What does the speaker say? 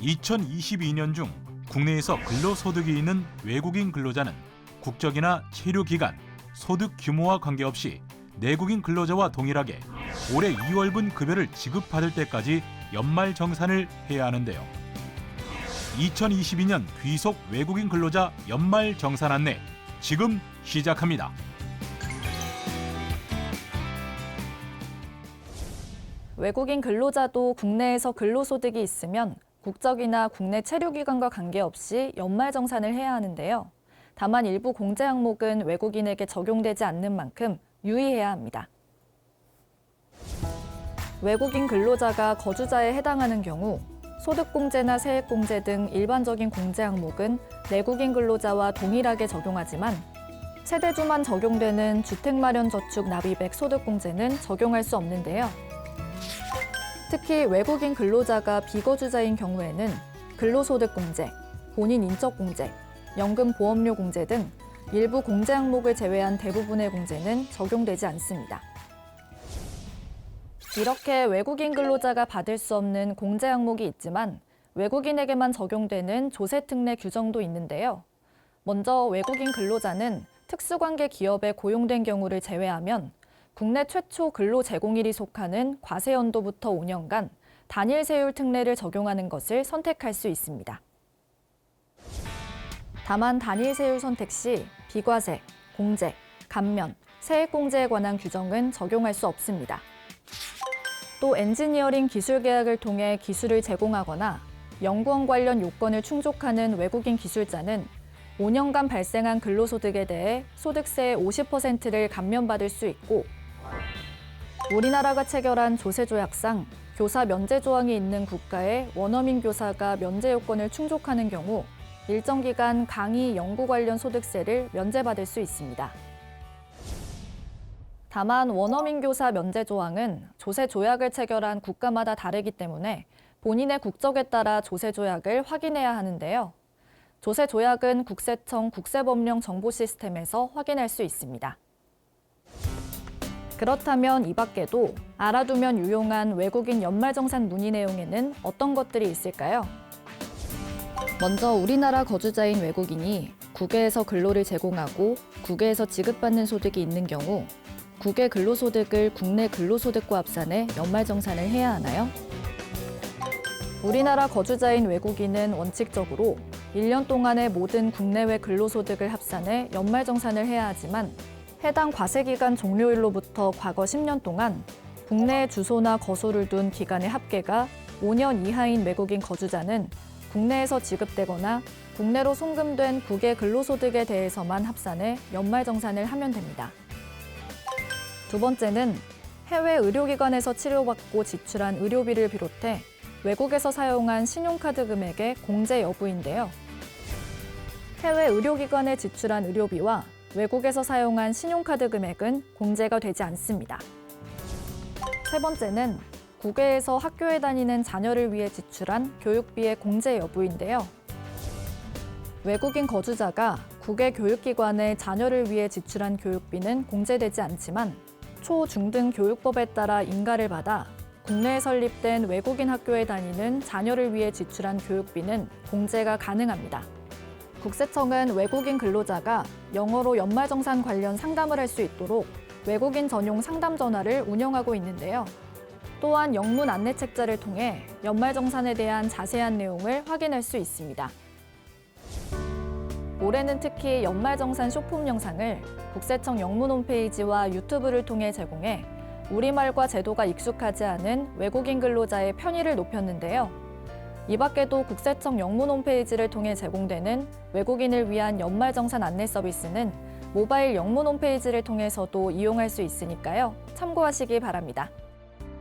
2022년 중 국내에서 근로소득이 있는 외국인 근로자는 국적이나 체류기간, 소득 규모와 관계없이 내국인 근로자와 동일하게 올해 2월분 급여를 지급받을 때까지 연말정산을 해야 하는데요. 2022년 귀속 외국인 근로자 연말정산 안내 지금 시작합니다. 외국인 근로자도 국내에서 근로소득이 있으면 국적이나 국내 체류기간과 관계없이 연말정산을 해야 하는데요. 다만 일부 공제 항목은 외국인에게 적용되지 않는 만큼 유의해야 합니다. 외국인 근로자가 거주자에 해당하는 경우 소득공제나 세액공제 등 일반적인 공제 항목은 내국인 근로자와 동일하게 적용하지만 세대주만 적용되는 주택마련저축 납입액 소득공제는 적용할 수 없는데요. 특히 외국인 근로자가 비거주자인 경우에는 근로소득공제, 본인 인적공제, 연금보험료 공제 등 일부 공제 항목을 제외한 대부분의 공제는 적용되지 않습니다. 이렇게 외국인 근로자가 받을 수 없는 공제 항목이 있지만 외국인에게만 적용되는 조세특례 규정도 있는데요. 먼저 외국인 근로자는 특수관계 기업에 고용된 경우를 제외하면 국내 최초 근로 제공일이 속하는 과세연도부터 5년간 단일 세율 특례를 적용하는 것을 선택할 수 있습니다. 다만 단일 세율 선택 시 비과세, 공제, 감면, 세액공제에 관한 규정은 적용할 수 없습니다. 또 엔지니어링 기술 계약을 통해 기술을 제공하거나 연구원 관련 요건을 충족하는 외국인 기술자는 5년간 발생한 근로소득에 대해 소득세의 50%를 감면받을 수 있고 우리나라가 체결한 조세조약상 교사 면제 조항이 있는 국가의 원어민 교사가 면제 요건을 충족하는 경우 일정 기간 강의, 연구 관련 소득세를 면제받을 수 있습니다. 다만 원어민 교사 면제 조항은 조세 조약을 체결한 국가마다 다르기 때문에 본인의 국적에 따라 조세 조약을 확인해야 하는데요. 조세 조약은 국세청 국세법령 정보 시스템에서 확인할 수 있습니다. 그렇다면 이 밖에도 알아두면 유용한 외국인 연말정산 문의 내용에는 어떤 것들이 있을까요? 먼저 우리나라 거주자인 외국인이 국외에서 근로를 제공하고 국외에서 지급받는 소득이 있는 경우 국외 근로소득을 국내 근로소득과 합산해 연말정산을 해야 하나요? 우리나라 거주자인 외국인은 원칙적으로 1년 동안의 모든 국내외 근로소득을 합산해 연말정산을 해야 하지만 해당 과세기간 종료일로부터 과거 10년 동안 국내에 주소나 거소를 둔 기간의 합계가 5년 이하인 외국인 거주자는 국내에서 지급되거나 국내로 송금된 국외 근로소득에 대해서만 합산해 연말정산을 하면 됩니다. 두 번째는 해외 의료기관에서 치료받고 지출한 의료비를 비롯해 외국에서 사용한 신용카드 금액의 공제 여부인데요. 해외 의료기관에 지출한 의료비와 외국에서 사용한 신용카드 금액은 공제가 되지 않습니다. 세 번째는 국외에서 학교에 다니는 자녀를 위해 지출한 교육비의 공제 여부인데요. 외국인 거주자가 국외 교육기관에 자녀를 위해 지출한 교육비는 공제되지 않지만 초, 중 등 교육법에 따라 인가를 받아 국내에 설립된 외국인 학교에 다니는 자녀를 위해 지출한 교육비는 공제가 가능합니다. 국세청은 외국인 근로자가 영어로 연말정산 관련 상담을 할 수 있도록 외국인 전용 상담 전화를 운영하고 있는데요. 또한 영문 안내 책자를 통해 연말정산에 대한 자세한 내용을 확인할 수 있습니다. 올해는 특히 연말정산 쇼폼 영상을 국세청 영문 홈페이지와 유튜브를 통해 제공해 우리말과 제도가 익숙하지 않은 외국인 근로자의 편의를 높였는데요. 이 밖에도 국세청 영문 홈페이지를 통해 제공되는 외국인을 위한 연말정산 안내 서비스는 모바일 영문 홈페이지를 통해서도 이용할 수 있으니까요. 참고하시기 바랍니다.